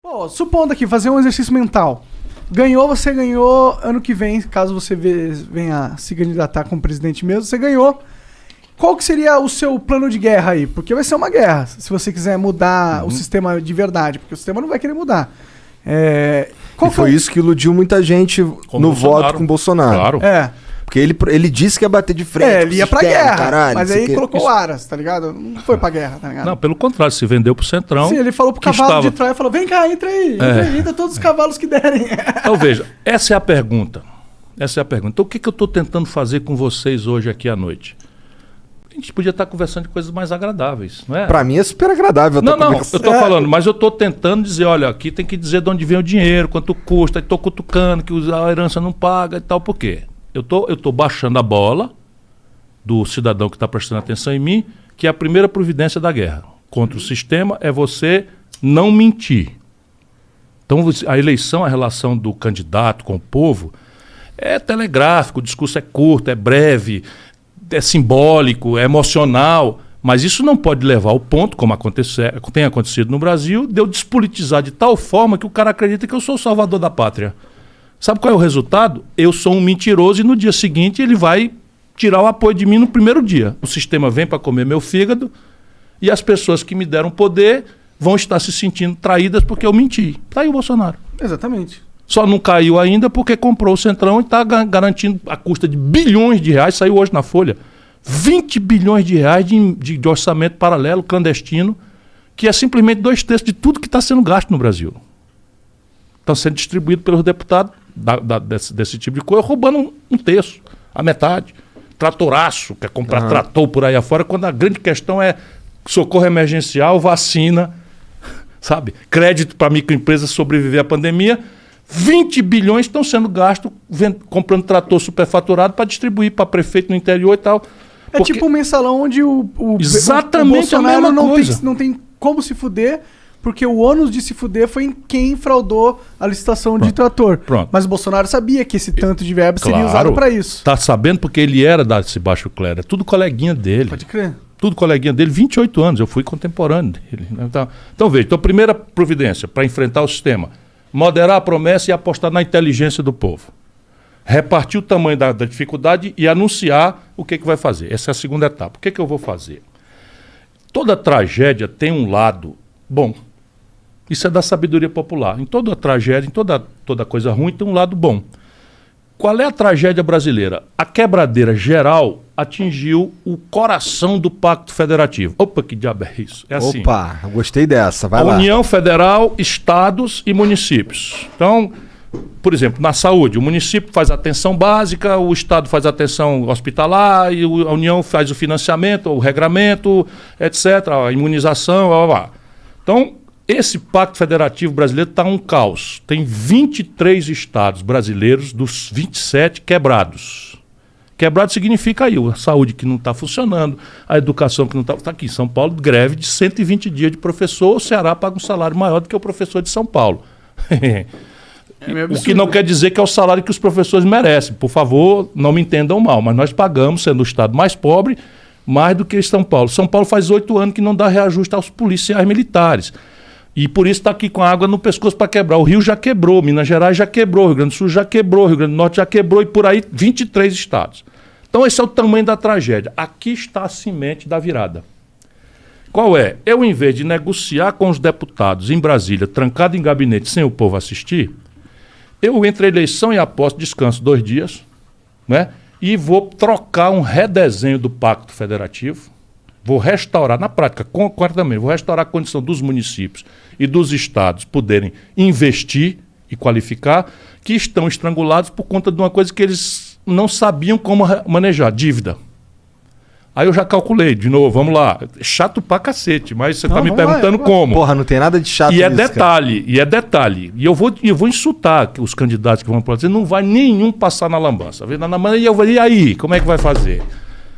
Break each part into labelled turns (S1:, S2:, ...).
S1: Pô, supondo aqui, fazer um exercício mental. Ganhou, você ganhou ano que vem, caso você venha se candidatar como presidente mesmo, você ganhou. Qual que seria o seu plano de guerra aí? Porque vai ser uma guerra, se você quiser mudar o sistema de verdade, porque o sistema não vai querer mudar.
S2: Foi isso que iludiu muita gente no voto com o Bolsonaro.
S3: Claro.
S2: Porque ele disse que ia bater de frente.
S1: Ele ia pra guerra,
S2: caralho,
S1: mas aí colocou o Aras, tá ligado? Não foi pra guerra, tá ligado?
S3: Não, pelo contrário, se vendeu pro Centrão.
S1: Sim, ele falou pro cavalo de Troia, falou, vem cá, entra aí, entra todos os cavalos que derem.
S3: Então veja, essa é a pergunta. Então o que eu estou tentando fazer com vocês hoje aqui à noite? A gente podia estar conversando de coisas mais agradáveis, não é?
S2: Pra mim é super agradável.
S3: Eu tô falando, mas eu tô tentando dizer, olha, aqui tem que dizer de onde vem o dinheiro, quanto custa, tô cutucando que a herança não paga e tal, por quê? Eu tô baixando a bola do cidadão que está prestando atenção em mim, que é a primeira providência da guerra contra o sistema é você não mentir. Então a eleição, a relação do candidato com o povo é telegráfico, o discurso é curto, é breve, é simbólico, é emocional, mas isso não pode levar ao ponto, como tem acontecido no Brasil, de eu despolitizar de tal forma que o cara acredita que eu sou o salvador da pátria. Sabe qual é o resultado? Eu sou um mentiroso e no dia seguinte ele vai tirar o apoio de mim no primeiro dia. O sistema vem para comer meu fígado e as pessoas que me deram poder vão estar se sentindo traídas porque eu menti. Tá aí o Bolsonaro.
S1: Exatamente.
S3: Só não caiu ainda porque comprou o Centrão e está garantindo a custa de bilhões de reais, saiu hoje na Folha, 20 bilhões de reais de orçamento paralelo, clandestino, que é simplesmente 2/3 de tudo que está sendo gasto no Brasil. Estão sendo distribuídos pelos deputados desse tipo de coisa, roubando um terço, a metade. Tratoraço, quer comprar trator por aí afora, quando a grande questão é socorro emergencial, vacina, sabe? Crédito para microempresas sobreviver à pandemia. 20 bilhões estão sendo gastos comprando trator superfaturado para distribuir para prefeito no interior e tal.
S1: É tipo um mensalão onde o
S3: Exatamente
S1: o Bolsonaro
S3: a mesma coisa.
S1: Não tem como se fuder, porque o ônus de se fuder foi em quem fraudou a licitação de trator.
S3: Pronto.
S1: Mas o Bolsonaro sabia que esse tanto de verba seria usado para isso.
S3: Tá sabendo porque ele era desse baixo clero. É tudo coleguinha dele.
S1: Pode crer.
S3: Tudo coleguinha dele, 28 anos. Eu fui contemporâneo dele. Então veja, então primeira providência para enfrentar o sistema. Moderar a promessa e apostar na inteligência do povo. Repartir o tamanho da dificuldade e anunciar o que vai fazer. Essa é a segunda etapa. O que eu vou fazer? Toda tragédia tem um lado bom. Isso é da sabedoria popular. Em toda tragédia, em toda coisa ruim, tem um lado bom. Qual é a tragédia brasileira? A quebradeira geral atingiu o coração do Pacto Federativo. Opa, que diabo é isso? É assim.
S2: Opa, gostei dessa, vai lá.
S3: União Federal, estados e municípios. Então, por exemplo, na saúde, o município faz a atenção básica, o estado faz a atenção hospitalar, e a União faz o financiamento, o regramento, etc., a imunização, blá, blá, blá. Então, esse Pacto Federativo brasileiro está um caos. Tem 23 estados brasileiros dos 27 quebrados. Quebrado significa aí a saúde que não está funcionando, a educação que não está... Está aqui em São Paulo, greve de 120 dias de professor, o Ceará paga um salário maior do que o professor de São Paulo. O que não quer dizer que é o salário que os professores merecem. Por favor, não me entendam mal, mas nós pagamos, sendo o estado mais pobre, mais do que São Paulo. São Paulo faz 8 anos que não dá reajuste aos policiais militares. E por isso está aqui com a água no pescoço para quebrar. O Rio já quebrou, Minas Gerais já quebrou, o Rio Grande do Sul já quebrou, o Rio Grande do Norte já quebrou e por aí 23 estados. Então esse é o tamanho da tragédia. Aqui está a semente da virada. Qual é? Eu, em vez de negociar com os deputados em Brasília, trancado em gabinete sem o povo assistir, eu entre a eleição e a posse descanso 2 dias, né? E vou trocar um redesenho do Pacto Federativo. Vou restaurar, na prática, concretamente, vou restaurar a condição dos municípios e dos estados poderem investir e qualificar, que estão estrangulados por conta de uma coisa que eles não sabiam como manejar, dívida. Aí eu já calculei, de novo, vamos lá. Chato pra cacete, mas você está me perguntando como.
S2: Porra, não tem nada de chato
S3: nisso, detalhe. E eu vou insultar os candidatos que vão para dizer, não vai nenhum passar na lambança. E eu vou, e aí, como é que vai fazer?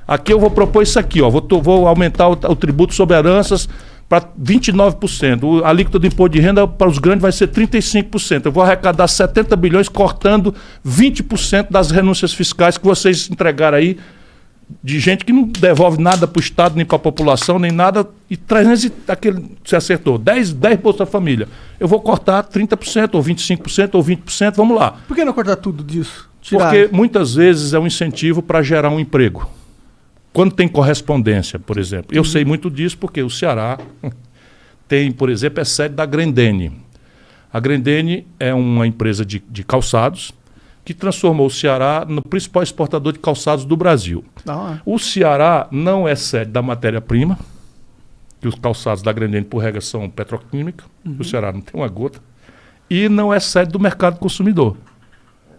S3: Aqui eu vou propor isso aqui, ó. Vou aumentar o tributo sobre heranças para 29%. A alíquota do imposto de renda para os grandes vai ser 35%. Eu vou arrecadar 70 bilhões cortando 20% das renúncias fiscais que vocês entregaram aí de gente que não devolve nada para o Estado, nem para a população, nem nada, e 300, você acertou, 10 Bolsa Família. Eu vou cortar 30%, ou 25%, ou 20%, vamos lá.
S1: Por que não cortar tudo disso? Tirar?
S3: Porque muitas vezes é um incentivo para gerar um emprego. Quando tem correspondência, por exemplo. Eu sei muito disso porque o Ceará tem, por exemplo, é sede da Grendene. A Grendene é uma empresa de calçados que transformou o Ceará no principal exportador de calçados do Brasil. O Ceará não é sede da matéria-prima, que os calçados da Grendene, por regra, são petroquímica. O Ceará não tem uma gota. E não é sede do mercado consumidor.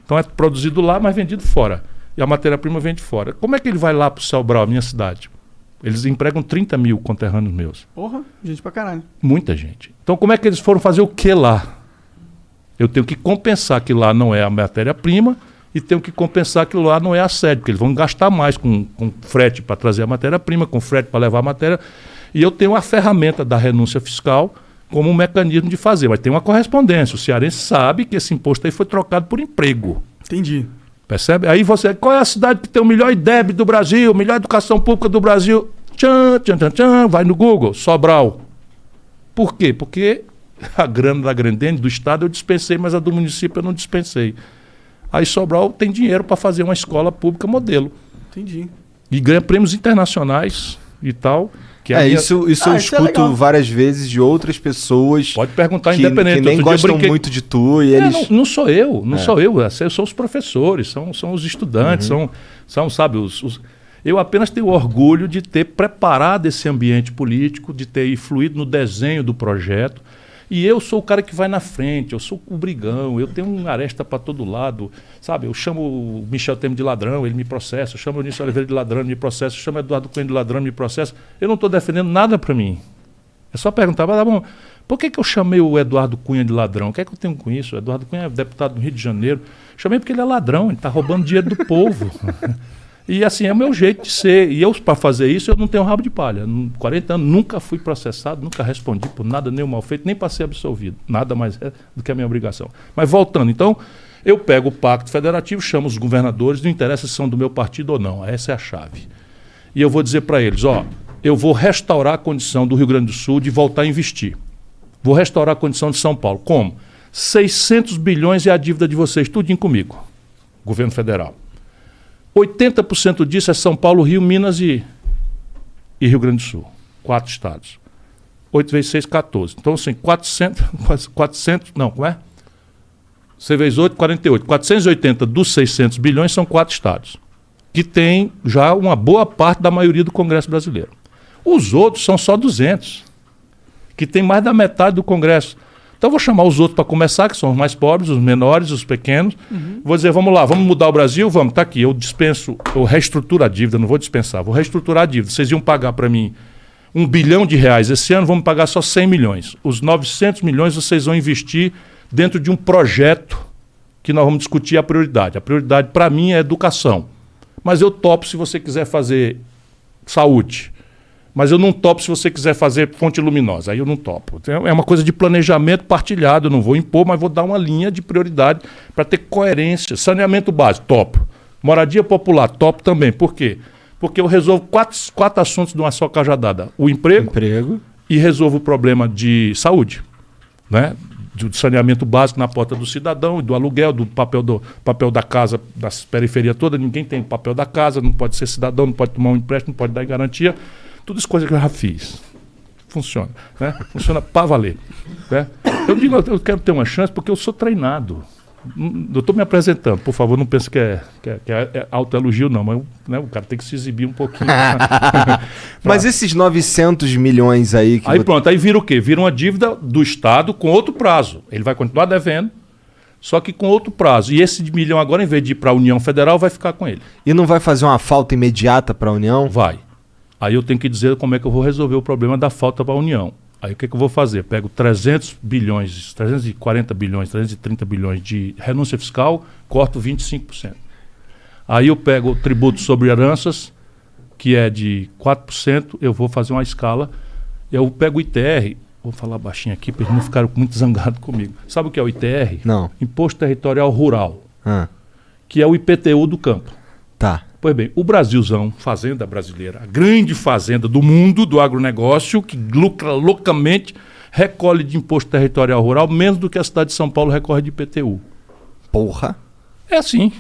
S3: Então é produzido lá, mas vendido fora. E a matéria-prima vem de fora. Como é que ele vai lá para o Sobral, minha cidade? Eles empregam 30 mil conterrâneos meus.
S1: Porra, gente pra caralho.
S3: Muita gente. Então como é que eles foram fazer o que lá? Eu tenho que compensar que lá não é a matéria-prima e tenho que compensar que lá não é a sede, porque eles vão gastar mais com frete para trazer a matéria-prima, com frete para levar a matéria. E eu tenho a ferramenta da renúncia fiscal como um mecanismo de fazer. Mas tem uma correspondência. O cearense sabe que esse imposto aí foi trocado por emprego.
S1: Entendi.
S3: Percebe? Aí você, qual é a cidade que tem o melhor IDEB do Brasil, melhor educação pública do Brasil? Vai no Google, Sobral. Por quê? Porque a grana da Grendene, do Estado, eu dispensei, mas a do município eu não dispensei. Aí Sobral tem dinheiro para fazer uma escola pública modelo.
S1: Entendi.
S3: E ganha prêmios internacionais e tal. Que
S2: isso eu escuto várias vezes de outras pessoas.
S3: Pode perguntar, independente.
S2: Que nem gostam muito de tu e eles...
S3: Não sou eu, sou eu. São os professores, são os estudantes, são sabe, eu apenas tenho orgulho de ter preparado esse ambiente político, de ter influído no desenho do projeto. E eu sou o cara que vai na frente, eu sou o brigão, eu tenho uma aresta para todo lado, sabe? Eu chamo o Michel Temer de ladrão, ele me processa, eu chamo o Eunício Oliveira de ladrão, ele me processa, eu chamo o Eduardo Cunha de ladrão, ele me processa. Eu não estou defendendo nada para mim. É só perguntar, mas tá bom, por que eu chamei o Eduardo Cunha de ladrão? O que é que eu tenho com isso? O Eduardo Cunha é deputado do Rio de Janeiro. Chamei porque ele é ladrão, ele está roubando dinheiro do povo. E assim, é o meu jeito de ser. E eu, para fazer isso, eu não tenho rabo de palha. 40 anos, nunca fui processado, nunca respondi por nada, nem o mal feito, nem para ser absolvido. Nada mais é do que a minha obrigação. Mas voltando, então, eu pego o Pacto Federativo, chamo os governadores, não interessa se são do meu partido ou não. Essa é a chave. E eu vou dizer para eles, eu vou restaurar a condição do Rio Grande do Sul de voltar a investir. Vou restaurar a condição de São Paulo. Como? 600 bilhões é a dívida de vocês, tudinho comigo, governo federal. 80% disso é São Paulo, Rio, Minas e Rio Grande do Sul. 4 estados. 8 vezes 6, 14. Então, assim, 400 não, como é? 6 vezes 8, 48. 480 dos 600 bilhões são 4 estados, que tem já uma boa parte da maioria do Congresso brasileiro. Os outros são só 200, que tem mais da metade do Congresso. Então eu vou chamar os outros para começar, que são os mais pobres, os menores, os pequenos. Vou dizer, vamos lá, vamos mudar o Brasil? Vamos, tá aqui, eu reestruturo a dívida, não vou dispensar, vou reestruturar a dívida. Vocês iam pagar para mim R$1 bilhão esse ano, vamos pagar só 100 milhões. Os 900 milhões vocês vão investir dentro de um projeto que nós vamos discutir a prioridade. A prioridade para mim é educação. Mas eu topo se você quiser fazer saúde. Mas eu não topo se você quiser fazer fonte luminosa. Aí eu não topo. É uma coisa de planejamento partilhado. Eu não vou impor, mas vou dar uma linha de prioridade para ter coerência. Saneamento básico, topo. Moradia popular, topo também. Por quê? Porque eu resolvo quatro assuntos de uma só cajadada. O emprego. E resolvo o problema de saúde, né? Do saneamento básico na porta do cidadão, do aluguel, do papel da casa, das periferias todas. Ninguém tem papel da casa, não pode ser cidadão, não pode tomar um empréstimo, não pode dar garantia. Tudo isso coisa que eu já fiz. Funciona, né? Funciona para valer, né? Eu digo, eu quero ter uma chance porque eu sou treinado. Eu estou me apresentando, por favor, não pense que é autoelogio, não, mas né, o cara tem que se exibir um pouquinho.
S2: Mas esses 900 milhões aí...
S3: Aí pronto, aí vira o quê? Vira uma dívida do Estado com outro prazo. Ele vai continuar devendo, só que com outro prazo. E esse milhão agora, em vez de ir para a União Federal, vai ficar com ele.
S2: E não vai fazer uma falta imediata para a União?
S3: Vai. Aí eu tenho que dizer como é que eu vou resolver o problema da falta para a União. Aí o que eu vou fazer? Pego 300 bilhões, 340 bilhões, 330 bilhões de renúncia fiscal, corto 25%. Aí eu pego o tributo sobre heranças, que é de 4%, eu vou fazer uma escala. Eu pego o ITR, vou falar baixinho aqui para eles não ficarem muito zangados comigo. Sabe o que é o ITR?
S2: Não.
S3: Imposto Territorial Rural, que é o IPTU do campo.
S2: Tá.
S3: Pois bem, o Brasilzão, fazenda brasileira, a grande fazenda do mundo do agronegócio, que lucra loucamente, recolhe de imposto territorial rural menos do que a cidade de São Paulo recorre de IPTU.
S2: Porra.
S3: É assim.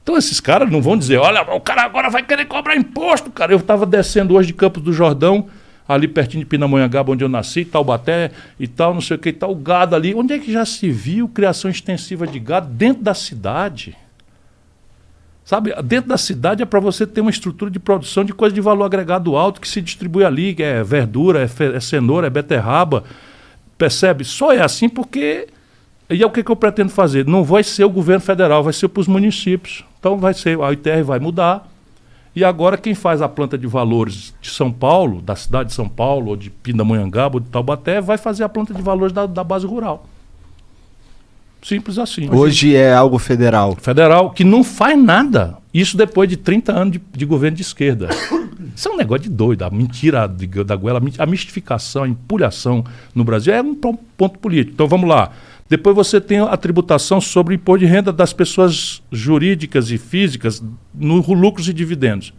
S3: Então esses caras não vão dizer, olha, o cara agora vai querer cobrar imposto, cara. Eu estava descendo hoje de Campos do Jordão, ali pertinho de Pindamonhangaba, onde eu nasci, Taubaté e tal, não sei o que, e tal, o gado ali. Onde é que já se viu criação extensiva de gado dentro da cidade? Sabe, dentro da cidade é para você ter uma estrutura de produção de coisa de valor agregado alto que se distribui ali, que é verdura, é cenoura, é beterraba, percebe? Só é assim porque... E é o que eu pretendo fazer. Não vai ser o governo federal, vai ser para os municípios. Então vai ser, a ITR vai mudar. E agora quem faz a planta de valores de São Paulo, da cidade de São Paulo, ou de Pindamonhangaba, ou de Taubaté, vai fazer a planta de valores da base rural. Simples assim.
S2: Hoje é algo federal.
S3: Federal, que não faz nada. Isso depois de 30 anos de governo de esquerda. Isso é um negócio de doido. A mentira da goela, a mistificação, a empulhação no Brasil é um ponto político. Então vamos lá. Depois você tem a tributação sobre o imposto de renda das pessoas jurídicas e físicas no lucros e dividendos.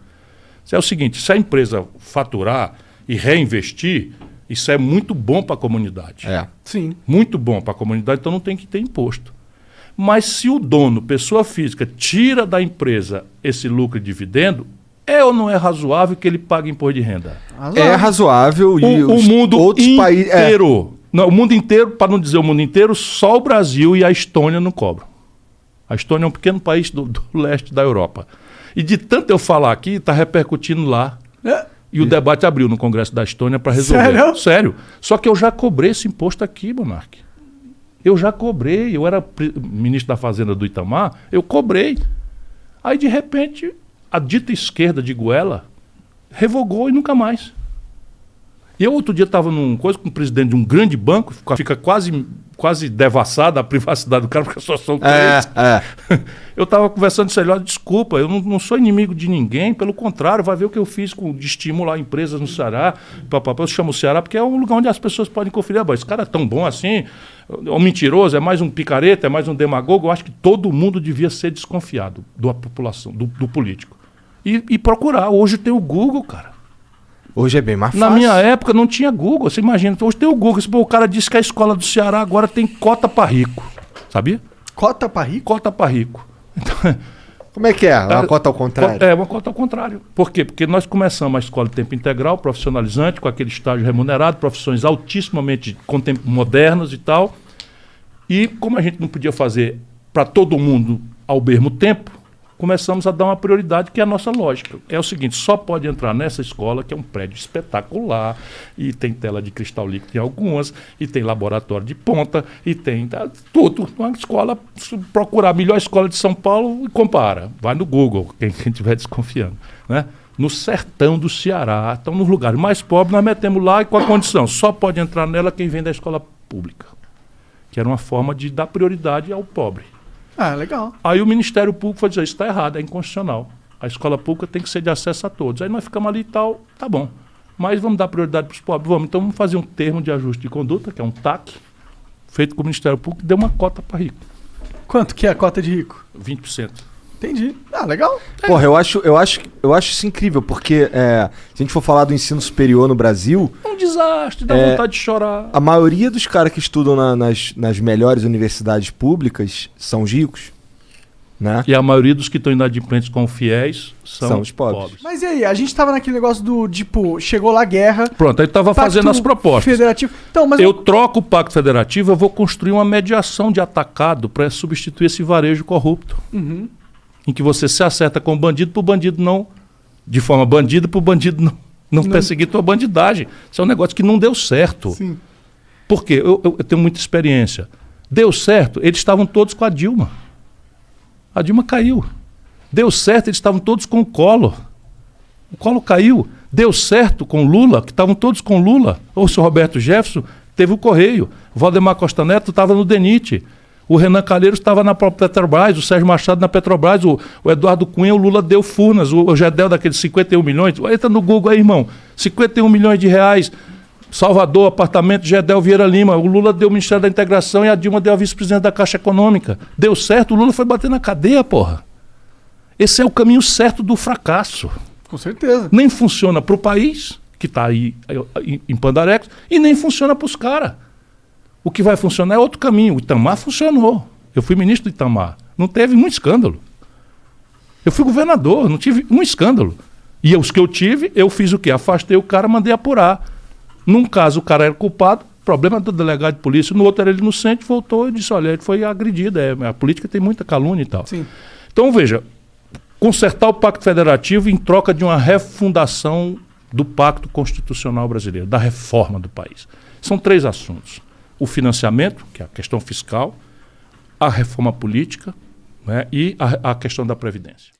S3: Isso é o seguinte, se a empresa faturar e reinvestir, isso é muito bom para a comunidade.
S2: É.
S1: Sim.
S3: Muito bom para a comunidade, então não tem que ter imposto. Mas se o dono, pessoa física, tira da empresa esse lucro e dividendo, é ou não é razoável que ele pague imposto de renda?
S2: É razoável e
S3: o mundo
S2: outros países...
S3: inteiro... Não, o mundo inteiro, para não dizer o mundo inteiro, só o Brasil e a Estônia não cobram. A Estônia é um pequeno país do leste da Europa. E de tanto eu falar aqui, está repercutindo lá. E o debate abriu no Congresso da Estônia para resolver.
S1: Sério?
S3: Sério. Só que eu já cobrei esse imposto aqui, Monark. Eu já cobrei. Eu era ministro da Fazenda do Itamar, eu cobrei. Aí, de repente, a dita esquerda de Goela revogou e nunca mais. E eu outro dia estava num coisa com o presidente de um grande banco, fica quase devassada a privacidade do cara, porque só são três. Eu estava conversando com ele, desculpa, eu não sou inimigo de ninguém, pelo contrário, vai ver o que eu fiz de estimular empresas no Ceará. Eu chamo o Ceará porque é um lugar onde as pessoas podem conferir, esse cara é tão bom assim, é um mentiroso, é mais um picareta, é mais um demagogo. Eu acho que todo mundo devia ser desconfiado da população, do político. E procurar. Hoje tem o Google, cara.
S2: Hoje é bem mais fácil.
S3: Na minha época não tinha Google, você imagina. Hoje tem o Google. O cara disse que a escola do Ceará agora tem cota para rico. Sabia?
S1: Cota para rico?
S3: Cota para rico. Então,
S2: como é que é? Uma cota ao contrário?
S3: É, uma cota ao contrário. Por quê? Porque nós começamos a escola de tempo integral, profissionalizante, com aquele estágio remunerado, profissões altissimamente modernas e tal. E como a gente não podia fazer para todo mundo ao mesmo tempo, começamos a dar uma prioridade, que é a nossa lógica. É o seguinte, só pode entrar nessa escola, que é um prédio espetacular, e tem tela de cristal líquido em algumas, e tem laboratório de ponta, e tem tudo. Uma escola, se procurar a melhor escola de São Paulo, e compara. Vai no Google, quem estiver desconfiando. Né? No sertão do Ceará, então nos lugares mais pobres, nós metemos lá e com a condição, só pode entrar nela quem vem da escola pública. Que era uma forma de dar prioridade ao pobre.
S1: Ah, legal.
S3: Aí o Ministério Público foi dizer, isso está errado, é inconstitucional. A escola pública tem que ser de acesso a todos. Aí nós ficamos ali e tal, tá bom. Mas vamos dar prioridade para os pobres? Vamos. Então vamos fazer um termo de ajuste de conduta, que é um TAC, feito com o Ministério Público, que deu uma cota para rico.
S1: Quanto que é a cota de rico?
S3: 20%.
S1: Entendi. Ah, legal.
S2: Porra, eu acho isso incrível, porque se a gente for falar do ensino superior no Brasil...
S3: É um desastre, dá vontade de chorar.
S2: A maioria dos caras que estudam nas melhores universidades públicas são os ricos, né?
S3: E a maioria dos que estão inadimplentes com fiéis são
S2: os pobres.
S1: Mas e aí, a gente tava naquele negócio do, tipo, chegou lá a guerra...
S3: Pronto, aí estava fazendo as propostas.
S1: Federativo. Então, mas
S3: eu troco o Pacto Federativo, eu vou construir uma mediação de atacado para substituir esse varejo corrupto.
S1: Uhum.
S3: Em que você se acerta com o bandido para o bandido não... De forma bandida para o bandido não perseguir tua bandidagem. Isso é um negócio que não deu certo.
S1: Sim.
S3: Por quê? Eu tenho muita experiência. Deu certo, eles estavam todos com a Dilma. A Dilma caiu. Deu certo, eles estavam todos com o Collor. O Collor caiu. Deu certo com o Lula, que estavam todos com o Lula. Ou o senhor Roberto Jefferson teve o Correio. O Valdemar Costa Neto estava no DENIT. O Renan Calheiros estava na própria Petrobras, o Sérgio Machado na Petrobras, o Eduardo Cunha, o Lula deu Furnas, o Gedel daqueles 51 milhões. Entra no Google aí, irmão. 51 milhões de reais. Salvador, apartamento, Gedel Vieira Lima. O Lula deu o Ministério da Integração e a Dilma deu a vice-presidente da Caixa Econômica. Deu certo, o Lula foi bater na cadeia, porra. Esse é o caminho certo do fracasso.
S1: Com certeza.
S3: Nem funciona para o país, que está aí em Pandarecos, e nem funciona para os caras. O que vai funcionar é outro caminho. O Itamar funcionou. Eu fui ministro do Itamar. Não teve muito escândalo. Eu fui governador, não tive um escândalo. E os que eu tive, eu fiz o quê? Afastei o cara, mandei apurar. Num caso, o cara era culpado, problema do delegado de polícia. No outro era ele inocente, voltou e disse, olha, ele foi agredido. A política tem muita calúnia e tal.
S1: Sim.
S3: Então, veja, consertar o Pacto Federativo em troca de uma refundação do Pacto Constitucional Brasileiro, da reforma do país. São 3 assuntos. O financiamento, que é a questão fiscal, a reforma política, né, e a questão da Previdência.